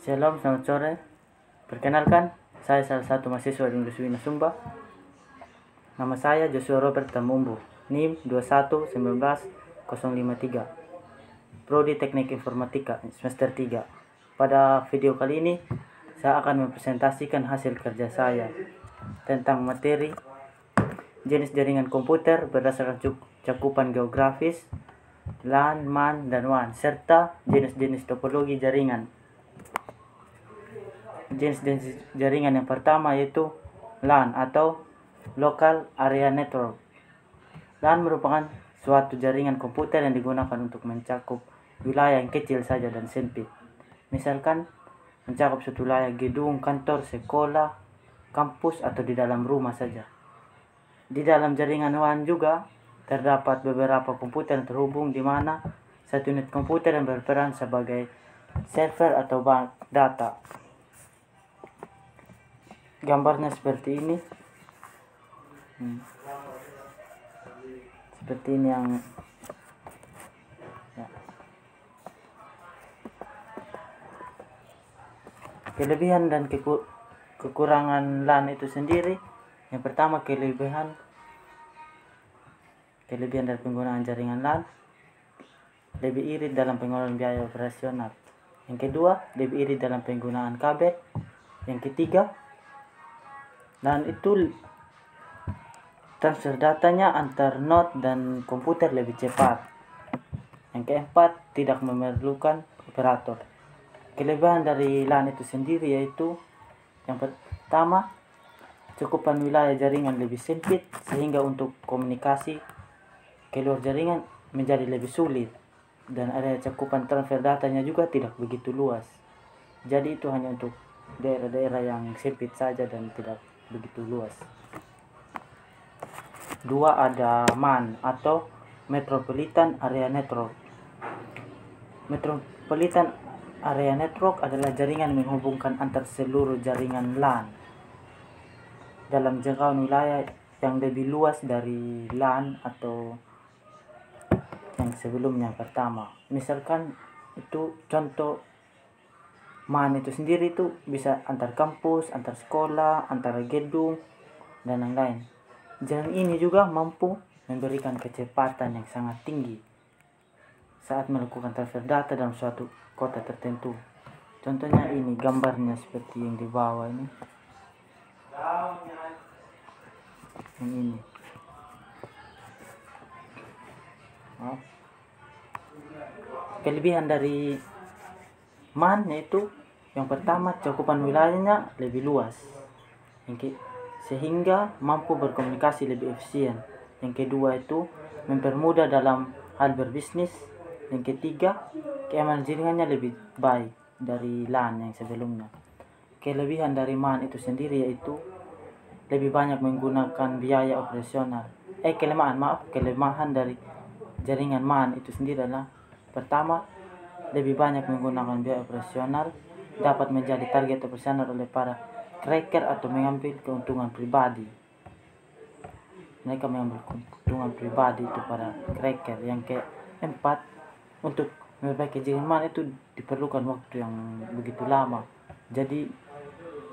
Shalom, selamat sore. Perkenalkan, saya salah satu mahasiswa di Universitas Sumba. Nama saya Joshua Robert Tamumbu, NIM 2119053, Prodi Teknik Informatika semester 3. Pada video kali ini, saya akan mempresentasikan hasil kerja saya tentang materi jenis jaringan komputer berdasarkan cakupan geografis, LAN, MAN, dan WAN, serta jenis-jenis topologi jaringan. Jenis-jenis jaringan yang pertama yaitu LAN atau Local Area Network. LAN merupakan suatu jaringan komputer yang digunakan untuk mencakup wilayah yang kecil saja dan sempit. Misalkan mencakup suatu wilayah gedung, kantor, sekolah, kampus, atau di dalam rumah saja. Di dalam jaringan WAN juga terdapat beberapa komputer yang terhubung, di mana satu unit komputer yang berperan sebagai server atau bank data. Gambarnya seperti ini. Seperti ini yang ya. Kelebihan dan kekurangan LAN itu sendiri. Yang pertama, kelebihan dari penggunaan jaringan LAN lebih irit dalam pengelolaan biaya operasional. Yang kedua, lebih irit dalam penggunaan kabel. Yang ketiga, LAN itu transfer datanya antar node dan komputer lebih cepat. Yang keempat, tidak memerlukan operator. Kelebihan dari LAN itu sendiri yaitu yang pertama, cakupan wilayah jaringan lebih sempit sehingga untuk komunikasi keluar jaringan menjadi lebih sulit, dan area cakupan transfer datanya juga tidak begitu luas. Jadi itu hanya untuk daerah-daerah yang sempit saja dan tidak begitu luas. Dua, ada MAN atau Metropolitan Area Network. Metropolitan Area Network adalah jaringan yang menghubungkan antar seluruh jaringan LAN dalam jangkauan wilayah yang lebih luas dari LAN atau yang sebelumnya pertama. Misalkan itu contoh MAN itu sendiri itu bisa antar kampus, antar sekolah, antar gedung, dan lain-lain. Jaringan ini juga mampu memberikan kecepatan yang sangat tinggi saat melakukan transfer data dalam suatu kota tertentu. Contohnya ini gambarnya seperti yang di bawah ini. Yang ini. Kelebihan dari MAN yaitu yang pertama, cakupan wilayahnya lebih luas, sehingga mampu berkomunikasi lebih efisien. Yang kedua itu mempermudah dalam hal berbisnis. Yang ketiga, keamanan jaringannya lebih baik dari LAN yang sebelumnya. Kelebihan dari MAN itu sendiri yaitu lebih banyak menggunakan biaya operasional. Kelemahan dari jaringan MAN itu sendiri adalah pertama, lebih banyak menggunakan biaya operasional, dapat menjadi target operasional oleh para cracker atau mengambil keuntungan pribadi. Mereka mengambil keuntungan pribadi itu para cracker. Yang keempat, untuk memperbaiki jaringan MAN itu diperlukan waktu yang begitu lama. Jadi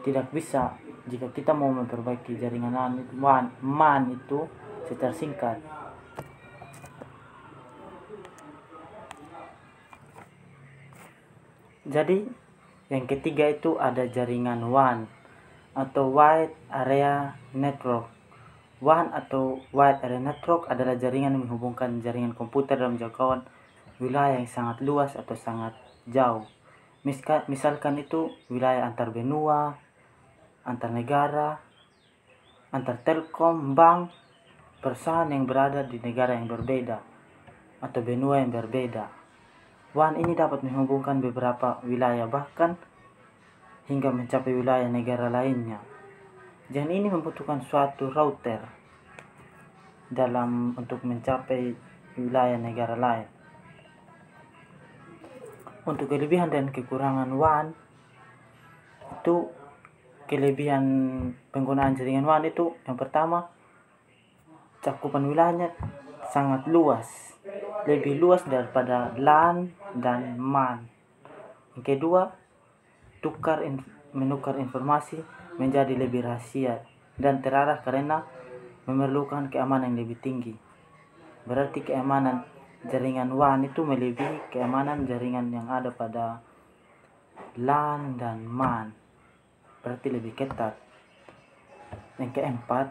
tidak bisa jika kita mau memperbaiki jaringan MAN itu secara singkat. Jadi yang ketiga itu ada jaringan WAN atau Wide Area Network. WAN atau Wide Area Network adalah jaringan yang menghubungkan jaringan komputer dalam jangkauan wilayah yang sangat luas atau sangat jauh. Misalkan itu wilayah antar benua, antar negara, antar telkom, bank, perusahaan yang berada di negara yang berbeda atau benua yang berbeda. WAN ini dapat menghubungkan beberapa wilayah, bahkan hingga mencapai wilayah negara lainnya. Jaringan ini membutuhkan suatu router untuk mencapai wilayah negara lain. Untuk kelebihan dan kekurangan WAN itu, kelebihan penggunaan jaringan WAN itu yang pertama, cakupan wilayahnya sangat luas, lebih luas daripada LAN dan MAN. Yang kedua, menukar informasi menjadi lebih rahasia dan terarah karena memerlukan keamanan yang lebih tinggi. Berarti keamanan jaringan WAN itu melebihi keamanan jaringan yang ada pada LAN dan MAN. Berarti lebih ketat. Yang keempat,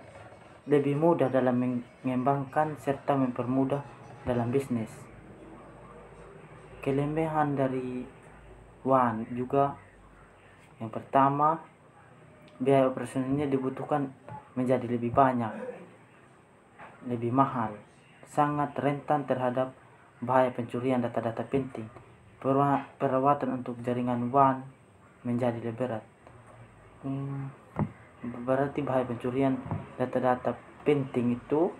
lebih mudah dalam mengembangkan serta mempermudah dalam bisnis. Kelebihan dari WAN juga, yang pertama, biaya operasionalnya dibutuhkan menjadi lebih banyak, lebih mahal, sangat rentan terhadap bahaya pencurian data-data penting. Perawatan untuk jaringan WAN menjadi lebih berat. Berarti bahaya pencurian data-data penting itu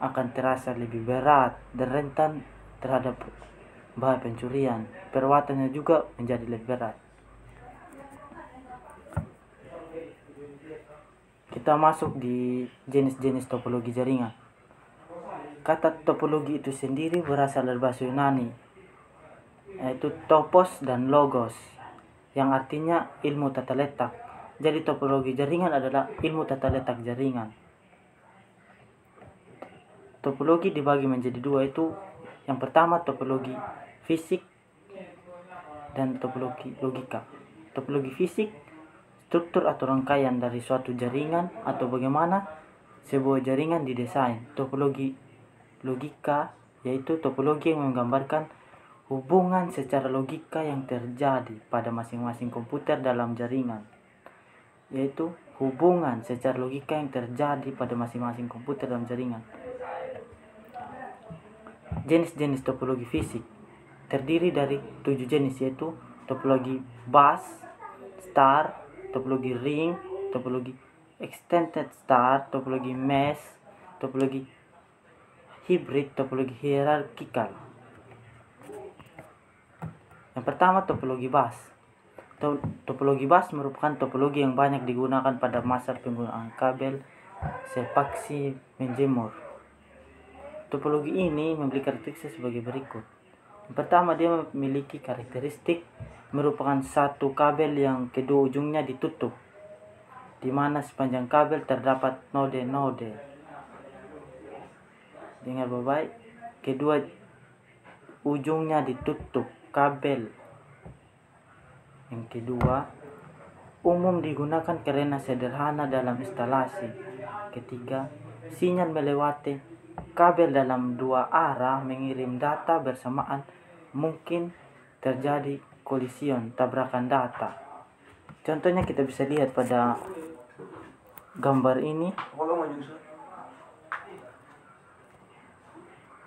akan terasa lebih berat dan rentan terhadap bahaya pencurian. Perawatannya juga menjadi lebih berat. Kita masuk di jenis-jenis topologi jaringan. Kata topologi itu sendiri berasal dari bahasa Yunani, yaitu topos dan logos, yang artinya ilmu tata letak. Jadi topologi jaringan adalah ilmu tata letak jaringan. Topologi dibagi menjadi dua, itu yang pertama topologi fisik dan topologi logika. Topologi fisik, struktur atau rangkaian dari suatu jaringan atau bagaimana sebuah jaringan didesain. Topologi logika yaitu topologi yang menggambarkan hubungan secara logika yang terjadi pada masing-masing komputer dalam jaringan. Yaitu hubungan secara logika yang terjadi pada masing-masing komputer dalam jaringan. Jenis-jenis topologi fisik terdiri dari 7 jenis, yaitu topologi bus, star, topologi ring, topologi extended star, topologi mesh, topologi hybrid, topologi hierarkikal. Yang pertama topologi bus. Topologi bus merupakan topologi yang banyak digunakan pada masa penggunaan kabel sepaksi menjemur. Topologi ini memiliki karakteristik sebagai berikut. Yang pertama, dia memiliki karakteristik merupakan satu kabel yang kedua ujungnya ditutup, di mana sepanjang kabel terdapat node-node. Dengar baik-baik, kedua ujungnya ditutup kabel. Yang kedua, umum digunakan karena sederhana dalam instalasi. Ketiga, sinyal melewati kabel dalam dua arah mengirim data bersamaan, mungkin terjadi kolision, tabrakan data. Contohnya kita bisa lihat pada gambar ini.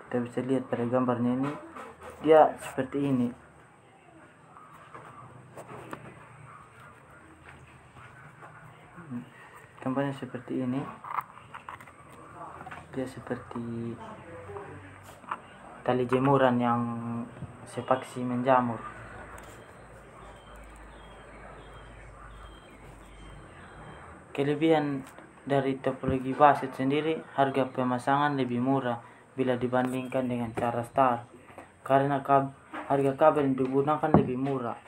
Kita bisa lihat pada gambarnya ini, dia seperti ini. Gambarnya seperti ini. Dia seperti tali jemuran yang sepaksi menjamur. Kelebihan dari topologi bus itu sendiri, harga pemasangan lebih murah bila dibandingkan dengan cara star, karena harga kabel yang digunakan lebih murah.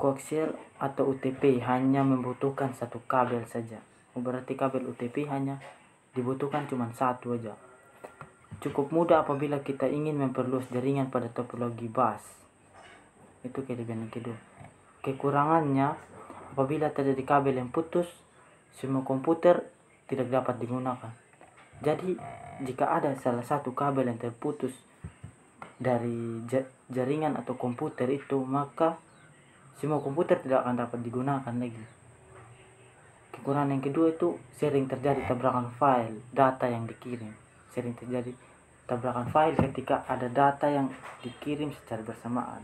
Koaksial atau UTP hanya membutuhkan satu kabel saja. Berarti kabel UTP hanya dibutuhkan cuma satu aja. Cukup mudah apabila kita ingin memperluas jaringan pada topologi bus. Itu kelebihan yang kedua. Kekurangannya, apabila terjadi kabel yang putus, semua komputer tidak dapat digunakan. Jadi jika ada salah satu kabel yang terputus dari jaringan atau komputer itu, maka semua komputer tidak akan dapat digunakan lagi. Kekurangan yang kedua itu sering terjadi tabrakan file data yang dikirim. Sering terjadi tabrakan file ketika ada data yang dikirim secara bersamaan.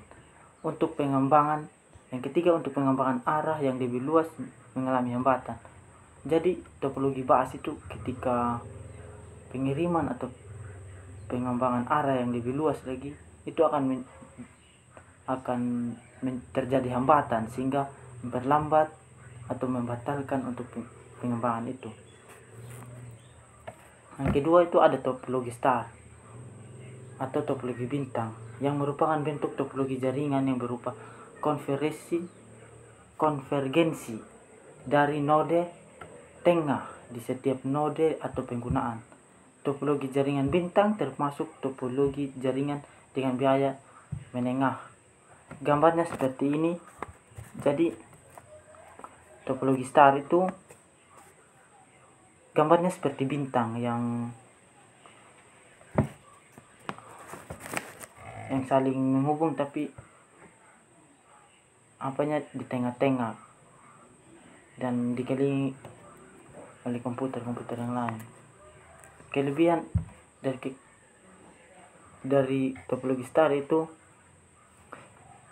Untuk pengembangan yang ketiga, untuk pengembangan arah yang lebih luas mengalami hambatan. Jadi topologi bus itu ketika pengiriman atau pengembangan arah yang lebih luas lagi, itu akan terjadi hambatan sehingga memperlambat atau membatalkan untuk pengembangan itu. Yang kedua itu ada topologi star atau topologi bintang, yang merupakan bentuk topologi jaringan yang berupa konvergensi dari node tengah di setiap node atau penggunaan. Topologi jaringan bintang termasuk topologi jaringan dengan biaya menengah. Gambarnya seperti ini. Jadi topologi star itu gambarnya seperti bintang yang saling menghubung, tapi apanya di tengah-tengah dan dikelilingi oleh komputer yang lain. Kelebihan dari topologi star itu,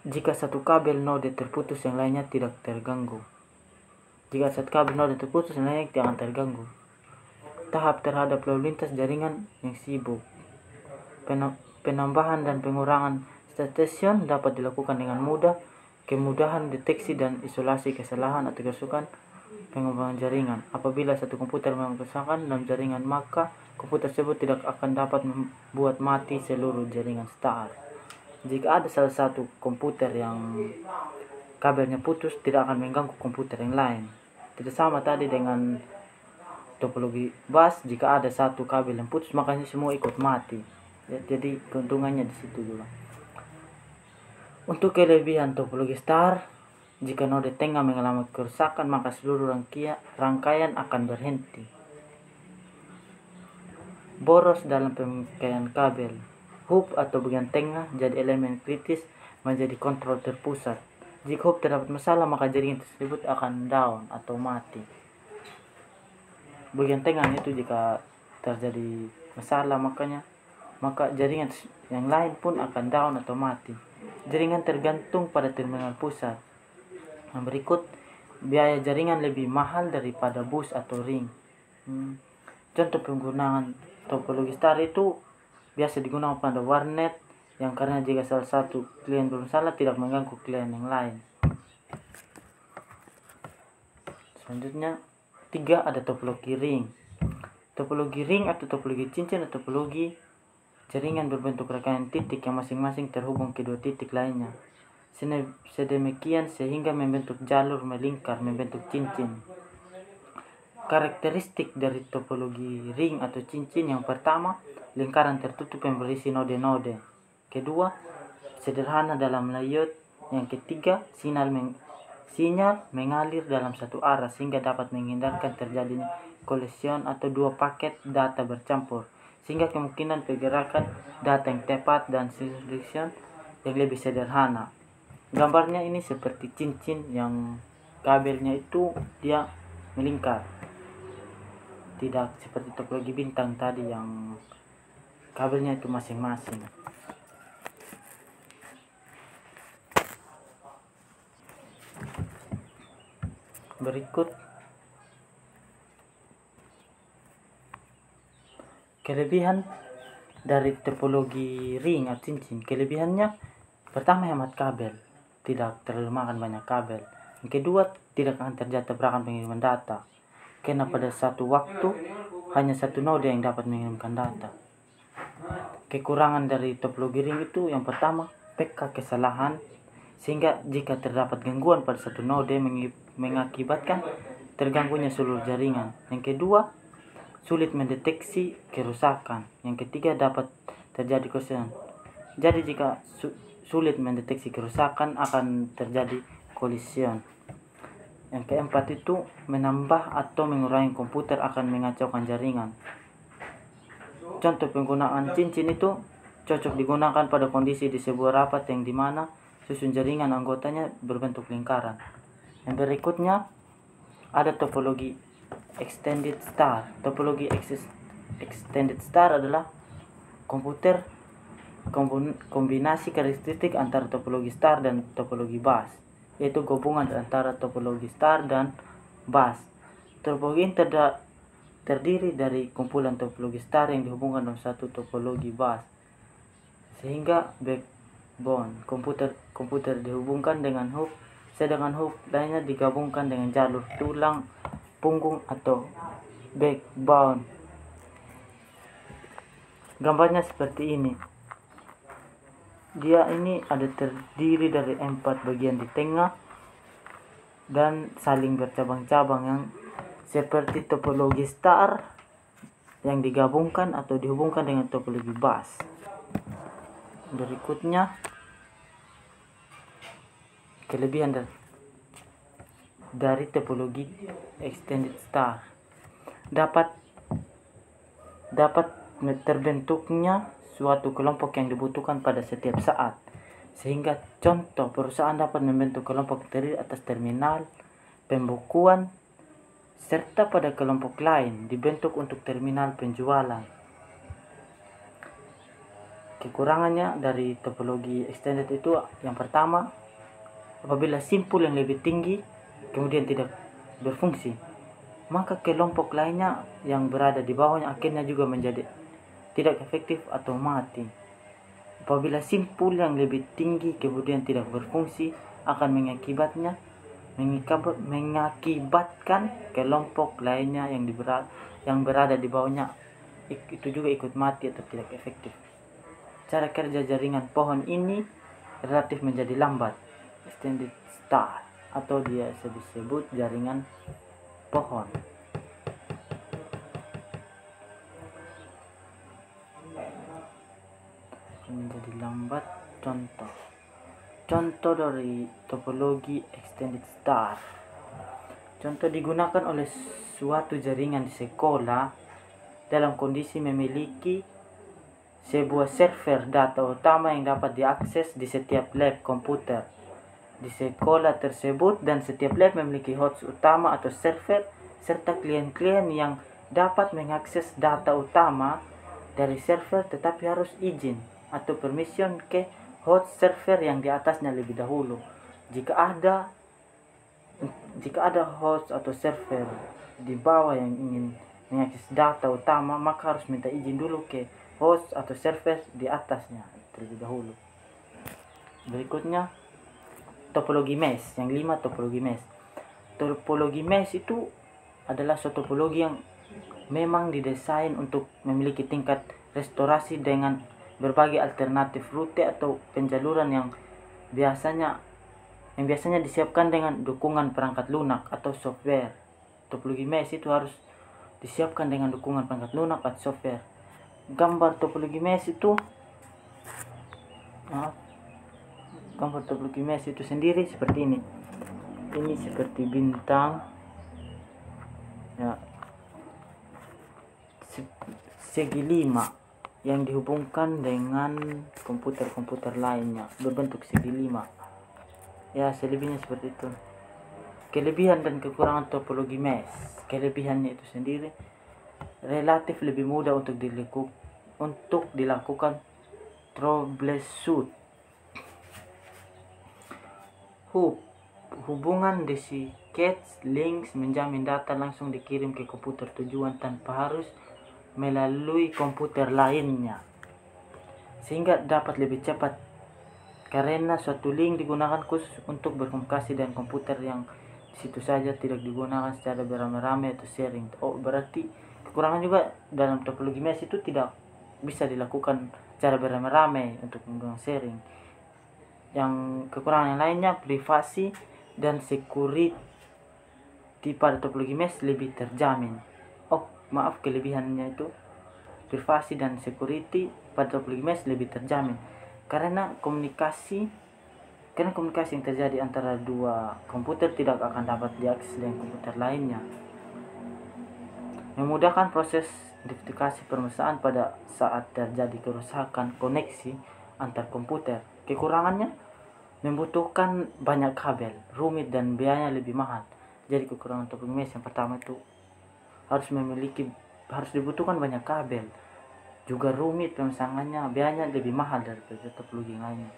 jika satu kabel node terputus yang lainnya tidak terganggu. Jika satu kabel node terputus yang lainnya tidak akan terganggu. Tahap terhadap lalu lintas jaringan yang sibuk. Penambahan dan pengurangan station dapat dilakukan dengan mudah. Kemudahan deteksi dan isolasi kesalahan atau kerusakan pengembangan jaringan. Apabila satu komputer memang kerusakan dalam jaringan, maka komputer tersebut tidak akan dapat membuat mati seluruh jaringan star. Jika ada salah satu komputer yang kabelnya putus, tidak akan mengganggu komputer yang lain. Tidak sama tadi dengan topologi bus, jika ada satu kabel yang putus, makanya semua ikut mati. Jadi keuntungannya di situ juga. Untuk kelebihan topologi star, jika node tengah mengalami kerusakan, maka seluruh rangkaian akan berhenti. Boros dalam pemakaian kabel. Hub atau bagian tengah jadi elemen kritis menjadi kontrol terpusat. Jika hub terdapat masalah, maka jaringan tersebut akan down atau mati. Bagian tengah itu jika terjadi masalah, maka jaringan yang lain pun akan down atau mati. Jaringan tergantung pada terminal pusat. Berikut, biaya jaringan lebih mahal daripada bus atau ring. Contoh penggunaan topologi star itu biasa digunakan pada warnet, yang karena jika salah satu klien bermasalah tidak mengganggu klien yang lain. Selanjutnya, 3 ada topologi ring. Topologi ring atau topologi cincin atau topologi jaringan berbentuk rangkaian titik yang masing-masing terhubung ke dua titik lainnya. Sedemikian sehingga membentuk jalur melingkar, membentuk cincin. Karakteristik dari topologi ring atau cincin: yang pertama, lingkaran tertutup yang berisi node-node. Kedua, sederhana dalam layout. Yang ketiga, sinyal mengalir dalam satu arah sehingga dapat menghindarkan terjadinya kolision atau dua paket data bercampur, sehingga kemungkinan pergerakan data yang tepat dan sinkronisasi yang lebih sederhana. Gambarnya ini seperti cincin yang kabelnya itu dia melingkar. Tidak seperti topologi bintang tadi yang kabelnya itu masing-masing. Berikut kelebihan dari topologi ring atau cincin. Kelebihannya, pertama, hemat kabel, tidak terlalu makan banyak kabel. Yang kedua, tidak akan terjadi tabrakan pengiriman data, karena pada satu waktu hanya satu node yang dapat mengirimkan data. Kekurangan dari topologi ring itu, yang pertama, PK kesalahan, sehingga jika terdapat gangguan pada satu node mengakibatkan terganggunya seluruh jaringan. Yang kedua, sulit mendeteksi kerusakan. Yang ketiga, dapat terjadi kolision. Jadi jika sulit mendeteksi kerusakan, akan terjadi kolision. Yang keempat itu, menambah atau mengurangi komputer akan mengacaukan jaringan. Contoh penggunaan cincin itu cocok digunakan pada kondisi di sebuah rapat yang dimana susun jaringan anggotanya berbentuk lingkaran. Yang berikutnya ada topologi extended star. Topologi extended star adalah kombinasi karakteristik antara topologi star dan topologi bus, yaitu gabungan antara topologi star dan bus. Topologi ini terdiri dari kumpulan topologi star yang dihubungkan dalam satu topologi bus, sehingga backbone komputer dihubungkan dengan hub, sedangkan hub lainnya digabungkan dengan jalur tulang punggung atau backbone. Gambarnya seperti ini. dia ini ada terdiri dari 4 bagian di tengah dan saling bercabang-cabang yang seperti topologi star yang digabungkan atau dihubungkan dengan topologi bus. Berikutnya kelebihan dari topologi extended star dapat terbentuknya suatu kelompok yang dibutuhkan pada setiap saat, sehingga contoh perusahaan dapat membentuk kelompok terdiri atas terminal, pembukuan, serta pada kelompok lain dibentuk untuk terminal penjualan. Kekurangannya dari topologi extended itu yang pertama, apabila simpul yang lebih tinggi kemudian tidak berfungsi, maka kelompok lainnya yang berada di bawahnya akhirnya juga menjadi tidak efektif atau mati. Apabila simpul yang lebih tinggi kemudian tidak berfungsi, akan mengakibatkan kelompok lainnya yang berada di bawahnya itu juga ikut mati atau tidak efektif. Cara kerja jaringan pohon ini relatif menjadi lambat, extended star, atau dia disebut jaringan pohon. Menjadi lambat. Contoh dari topologi extended star. Contoh digunakan oleh suatu jaringan di sekolah dalam kondisi memiliki sebuah server data utama yang dapat diakses di setiap lab komputer di sekolah tersebut, dan setiap lab memiliki host utama atau server serta klien-klien yang dapat mengakses data utama dari server, tetapi harus izin atau permission ke host server yang di atasnya lebih dahulu. Jika ada host atau server di bawah yang ingin mengakses data utama, maka harus minta izin dulu ke host atau server di atasnya terlebih dahulu. Berikutnya topologi mesh. Yang 5, topologi mesh. Topologi mesh itu adalah suatu topologi yang memang didesain untuk memiliki tingkat restorasi dengan berbagai alternatif rute atau penjaluran yang biasanya disiapkan dengan dukungan perangkat lunak atau software. Topologi mesh itu harus disiapkan dengan dukungan perangkat lunak atau software. Gambar topologi mesh itu sendiri seperti ini. Ini seperti bintang ya, segi 5 yang dihubungkan dengan komputer-komputer lainnya berbentuk segi 5. Ya, selebihnya seperti itu. Kelebihan dan kekurangan topologi mesh. Kelebihannya itu sendiri relatif lebih mudah untuk dilakukan troubleshoot. Hubungan Decicats links menjamin data langsung dikirim ke komputer tujuan tanpa harus melalui komputer lainnya, sehingga dapat lebih cepat karena suatu link digunakan khusus untuk berkomunikasi dengan komputer yang situ saja, tidak digunakan secara beramai-ramai atau sharing. Berarti kekurangan juga dalam topologi mesh itu tidak bisa dilakukan secara beramai-ramai untuk menggunakan sharing. Yang kekurangan yang lainnya, privasi dan security pada topologi mesh lebih terjamin. Kelebihannya itu privasi dan security pada topologi mesh lebih terjamin karena komunikasi yang terjadi antara dua komputer tidak akan dapat diakses dengan komputer lainnya. Memudahkan proses identifikasi permasalahan pada saat terjadi kerusakan koneksi antar komputer. Kekurangannya membutuhkan banyak kabel, rumit dan biayanya lebih mahal. Jadi kekurangan topologi mesh yang pertama itu harus dibutuhkan banyak kabel, juga rumit pemasangannya, biayanya lebih mahal daripada topologi lainnya.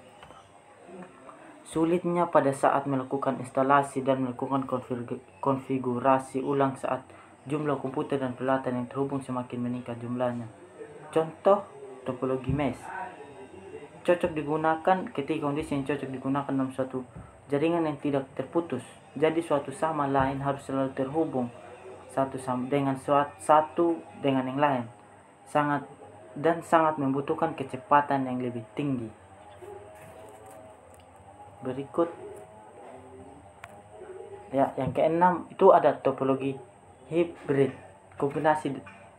Sulitnya pada saat melakukan instalasi dan melakukan konfigurasi ulang saat jumlah komputer dan peralatan yang terhubung semakin meningkat jumlahnya. Contoh topologi mesh cocok digunakan ketika kondisi yang cocok digunakan dalam suatu jaringan yang tidak terputus. Jadi suatu sama lain harus selalu terhubung satu dengan yang lain, sangat membutuhkan kecepatan yang lebih tinggi. berikut. Ya, yang keenam itu ada topologi hibrid.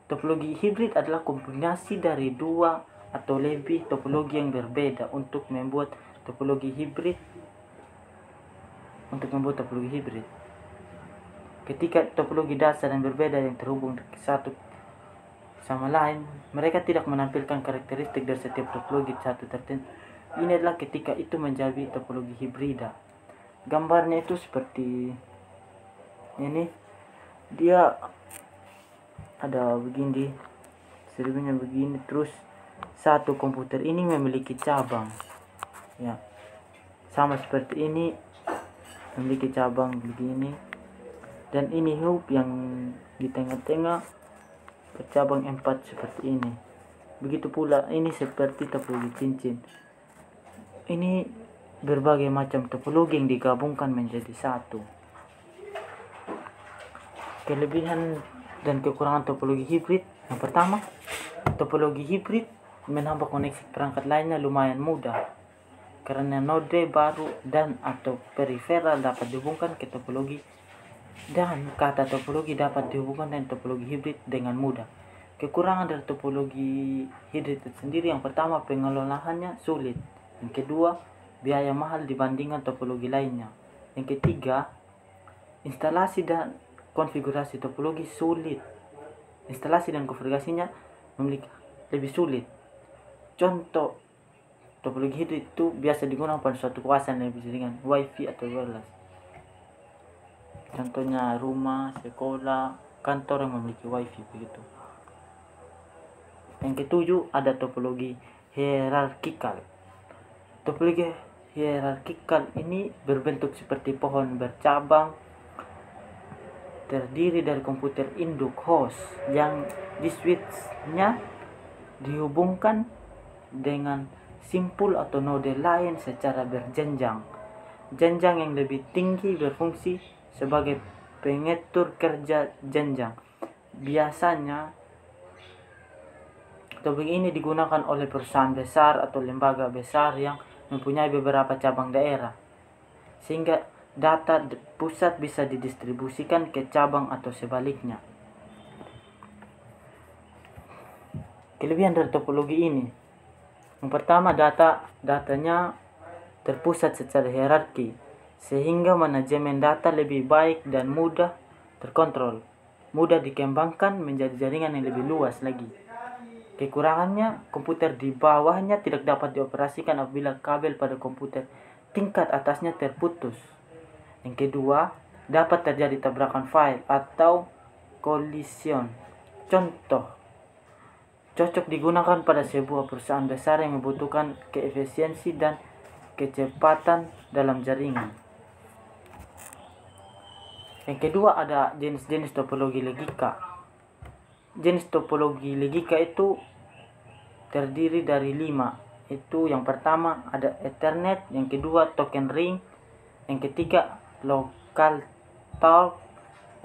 Topologi hibrid adalah kombinasi dari dua atau lebih topologi yang berbeda untuk membuat topologi hibrid. Ketika topologi dasar yang berbeda yang terhubung satu sama lain, mereka tidak menampilkan karakteristik dari setiap topologi satu tertentu. Ini adalah ketika itu menjadi topologi hibrida. Gambarnya itu seperti ini. Dia ada begini, serbunya begini, terus satu komputer ini memiliki cabang, ya, sama seperti ini, memiliki cabang begini, dan ini hub yang di tengah-tengah bercabang 4 seperti ini. Begitu pula ini seperti topologi cincin. Ini berbagai macam topologi yang digabungkan menjadi satu. Kelebihan dan kekurangan topologi hibrid. Yang pertama, topologi hibrid menambah koneksi perangkat lainnya lumayan mudah karena node baru dan atau periferal dapat dihubungkan ke topologi, dan kata topologi dapat dihubungkan dengan topologi hibrid dengan mudah. Kekurangan dari topologi hibrid itu sendiri, yang pertama pengelolaannya sulit, yang kedua biaya mahal dibandingkan topologi lainnya, yang ketiga instalasi dan konfigurasi topologi sulit. Instalasi dan konfigurasinya lebih sulit. Contoh topologi hibrid itu biasa digunakan pada suatu kawasan yang bisa dengan wifi atau wireless. Contohnya rumah, sekolah, kantor yang memiliki wifi begitu. Yang ketujuh ada topologi hierarkikal. Topologi hierarkikal ini berbentuk seperti pohon bercabang, terdiri dari komputer induk host yang di switch-nya dihubungkan dengan simpul atau node lain secara berjenjang. Jenjang yang lebih tinggi berfungsi sebagai pengatur kerja jenjang. Biasanya topologi ini digunakan oleh perusahaan besar atau lembaga besar yang mempunyai beberapa cabang daerah, sehingga data pusat bisa didistribusikan ke cabang atau sebaliknya. Kelebihan dari topologi ini, yang pertama datanya terpusat secara hierarki, sehingga manajemen data lebih baik dan mudah terkontrol, mudah dikembangkan menjadi jaringan yang lebih luas lagi. Kekurangannya, komputer di bawahnya tidak dapat dioperasikan apabila kabel pada komputer tingkat atasnya terputus. Yang kedua, dapat terjadi tabrakan file atau collision. Contoh, cocok digunakan pada sebuah perusahaan besar yang membutuhkan keefisiensi dan kecepatan dalam jaringan. Yang kedua ada jenis-jenis topologi logika. Jenis topologi logika itu terdiri dari 5. Itu yang pertama ada Ethernet, yang kedua token ring, yang ketiga local talk,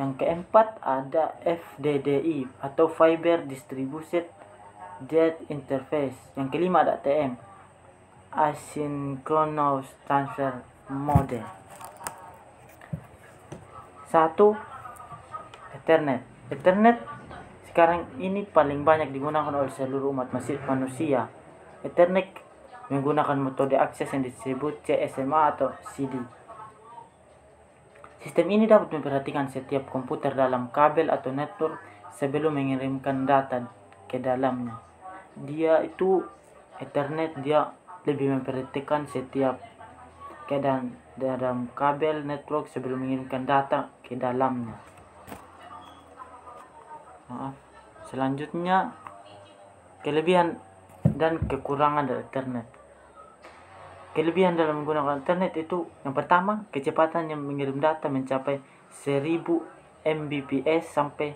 yang keempat ada FDDI atau Fiber Distributed Data Interface, yang kelima ada ATM, Asynchronous Transfer Mode. 1. Ethernet sekarang ini paling banyak digunakan oleh seluruh umat manusia. Ethernet menggunakan metode akses yang disebut CSMA atau CD. Sistem ini dapat memperhatikan setiap komputer dalam kabel atau network sebelum mengirimkan data ke dalamnya. Ethernet lebih memperhatikan setiap keadaan dalam kabel network sebelum mengirimkan data ke dalamnya. Selanjutnya, kelebihan dan kekurangan dari Ethernet. Kelebihan dalam menggunakan Ethernet itu, yang pertama, kecepatan yang mengirim data mencapai 1000 Mbps sampai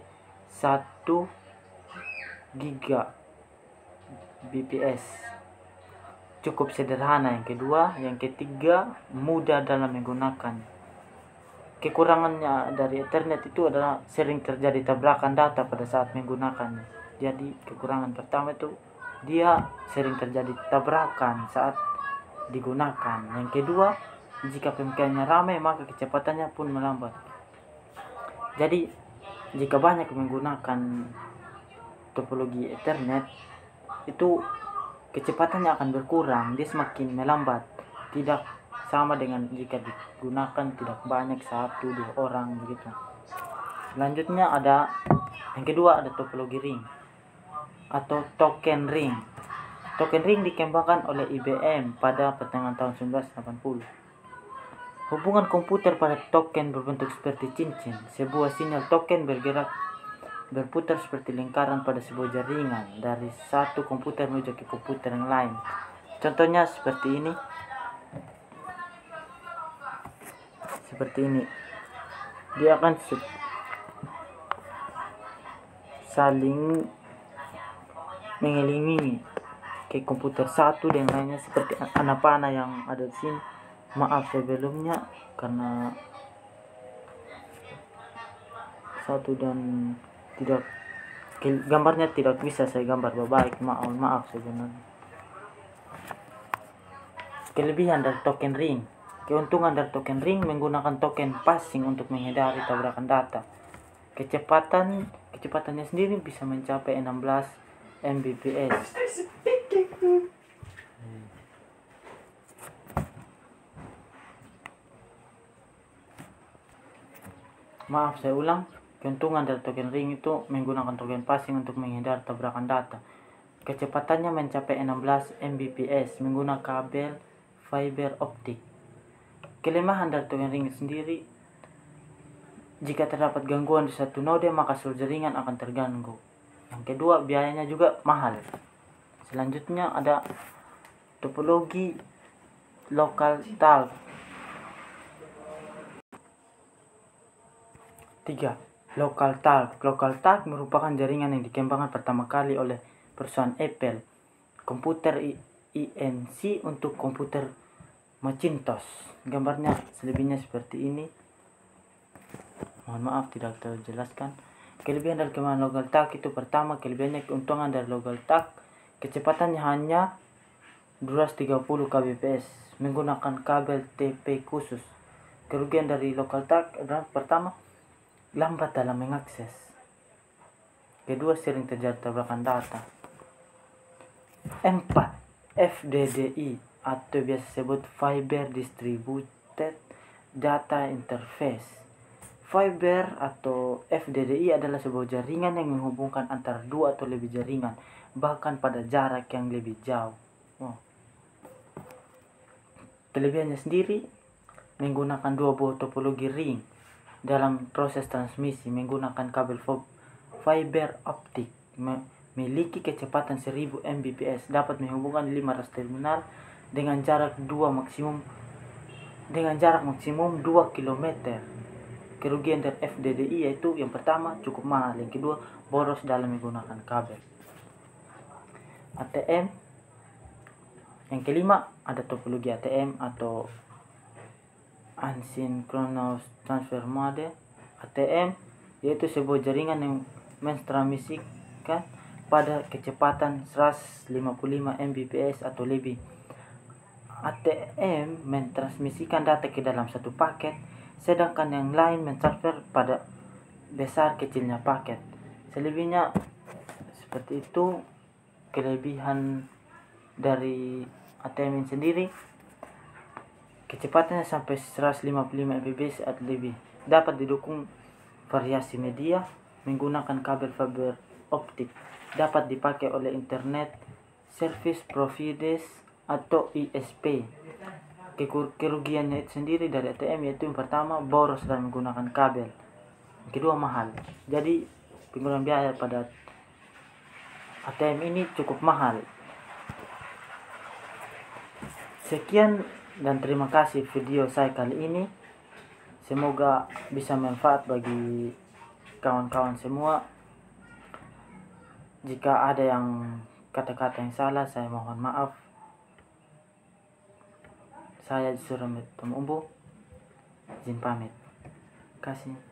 1 Gbps. Cukup sederhana. Yang kedua, yang ketiga, mudah dalam menggunakan. Kekurangannya dari Ethernet itu adalah sering terjadi tabrakan data pada saat menggunakannya. Jadi kekurangan pertama itu dia sering terjadi tabrakan saat digunakan. Yang kedua, Jika pemakaiannya ramai, maka kecepatannya pun melambat. Jadi, jika banyak menggunakan topologi Ethernet, itu kecepatannya akan berkurang, dia semakin melambat. Tidak sama dengan jika digunakan tidak banyak, 1-2 orang begitu. Selanjutnya yang kedua ada topologi ring atau token ring. Token ring dikembangkan oleh IBM pada pertengahan tahun 1980. Hubungan komputer pada token berbentuk seperti cincin. Sebuah sinyal token berputar seperti lingkaran pada sebuah jaringan dari satu komputer menuju ke komputer yang lain. Contohnya seperti ini. Dia akan saling mengelilingi ke komputer satu dan lainnya, seperti anak panah yang ada di sini. Maaf sebelumnya karena satu dan tidak gambarnya tidak bisa saya gambar baik. Maaf sebenarnya. Kelebihan dari token ring. Keuntungan dari token ring menggunakan token passing untuk menghindari tabrakan data. Kecepatannya sendiri bisa mencapai 16 Mbps. Maaf, saya ulang. Keuntungan dari token ring itu menggunakan token passing untuk menghindari tabrakan data. Kecepatannya mencapai 16 Mbps menggunakan kabel fiber optik. Kelemahan dari token ring sendiri, jika terdapat gangguan di satu node maka seluruh jaringan akan terganggu. Yang kedua, biayanya juga mahal. Selanjutnya ada topologi local talk. 3. Local talk. Local talk merupakan jaringan yang dikembangkan pertama kali oleh perusahaan Apple komputer INC untuk komputer Macintosh. Gambarnya selebihnya seperti ini. Mohon maaf tidak terjelaskan. Kelebihan dari kemajuan local talk itu, pertama, kelebihannya keuntungan dari local talk, kecepatannya hanya 230 kbps menggunakan kabel TP khusus. Kerugian dari local talk adalah, pertama, lambat dalam mengakses. Kedua, sering terjadi tabrakan data. 4. FDDI atau biasa disebut Fiber Distributed Data Interface. Fiber atau FDDI adalah sebuah jaringan yang menghubungkan antara dua atau lebih jaringan, bahkan pada jarak yang lebih jauh. Kelebihannya sendiri, menggunakan dua buah topologi ring dalam proses transmisi menggunakan kabel fiber optik, memiliki kecepatan 1000 Mbps, dapat menghubungkan 500 terminal dengan jarak maksimum 2 km. Kerugian dari FDDI yaitu, yang pertama, cukup mahal, yang kedua, boros dalam menggunakan kabel. ATM. Yang kelima, ada topologi ATM atau Asynchronous Transfer Mode. ATM yaitu sebuah jaringan yang mentransmisikan pada kecepatan 155 Mbps atau lebih. ATM mentransmisikan data ke dalam satu paket, sedangkan yang lain mentransfer pada besar kecilnya paket. Selebihnya seperti itu. Kelebihan dari ATM sendiri, kecepatannya sampai 155 Mbps atau lebih, dapat didukung variasi media menggunakan kabel fiber optik, dapat dipakai oleh Internet Service Providers atau ISP. Kerugiannya sendiri dari ATM yaitu, yang pertama, boros dalam menggunakan kabel, yang kedua, mahal. Jadi penggunaan biaya pada ATM ini cukup mahal. Sekian dan terima kasih video saya kali ini. Semoga bisa manfaat bagi kawan-kawan semua. Jika ada yang kata-kata yang salah, saya mohon maaf. Saya Surahmet Umbu, izin pamit. Terima kasih.